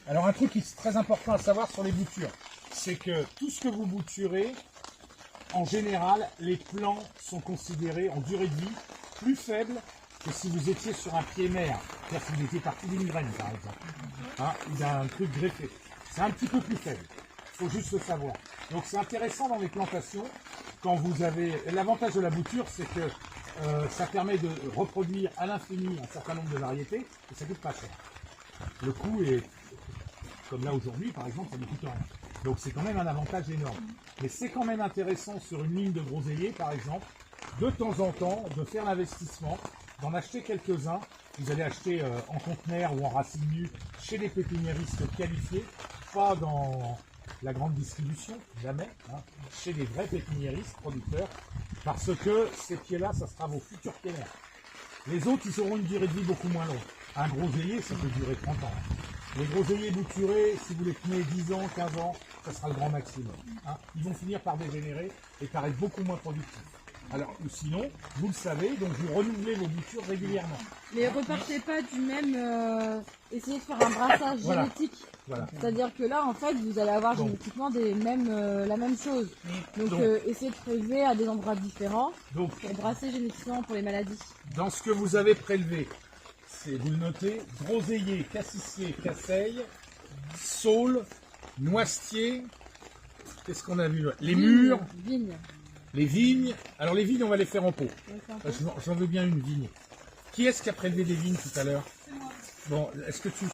Alors un truc qui est très important à savoir sur les boutures, c'est que tout ce que vous bouturez, en général, les plants sont considérés en durée de vie plus faibles que si vous étiez sur un pied mère. C'est-à-dire si vous étiez parti d'une graine, par exemple. Hein, il y a un truc greffé. C'est un petit peu plus faible. Il faut juste le savoir. Donc c'est intéressant dans les plantations, quand vous avez... L'avantage de la bouture, c'est que ça permet de reproduire à l'infini un certain nombre de variétés et ça ne coûte pas cher. Le coût est, comme là aujourd'hui par exemple, ça ne coûte rien. Donc c'est quand même un avantage énorme. Mais c'est quand même intéressant sur une ligne de groseilliers par exemple, de temps en temps, de faire l'investissement, d'en acheter quelques-uns. Vous allez acheter en conteneur ou en racine nue chez des pépiniéristes qualifiés, pas dans la grande distribution, jamais, hein, chez des vrais pépiniéristes producteurs, parce que ces pieds-là, ça sera vos futurs pieds mères. Les autres, ils auront une durée de vie beaucoup moins longue. Un groseillier, ça peut durer 30 ans. Les groseilliers bouturés, si vous les tenez 10 ans, 15 ans, ça sera le grand maximum. Hein. Ils vont finir par dégénérer et par être beaucoup moins productifs. Alors, ou sinon, vous le savez, donc vous renouvelez vos boutures régulièrement. Mais repartez pas du même... essayez de faire un brassage Voilà. génétique. Voilà. C'est-à-dire que là, en fait, vous allez avoir Donc. génétiquement la même chose. Donc, Donc. essayez de prélever à des endroits différents Donc, pour brasser génétiquement pour les maladies. dans ce que vous avez prélevé, vous le notez, groseillier, cassissier, casseille, saule, noisetier, qu'est-ce qu'on a vu là? Les mûres, Vignes. les vignes. Alors les vignes, on va les faire en pot. J'en veux bien une vigne. Qui est-ce qui a prélevé des vignes tout à l'heure? Bon, est-ce que tu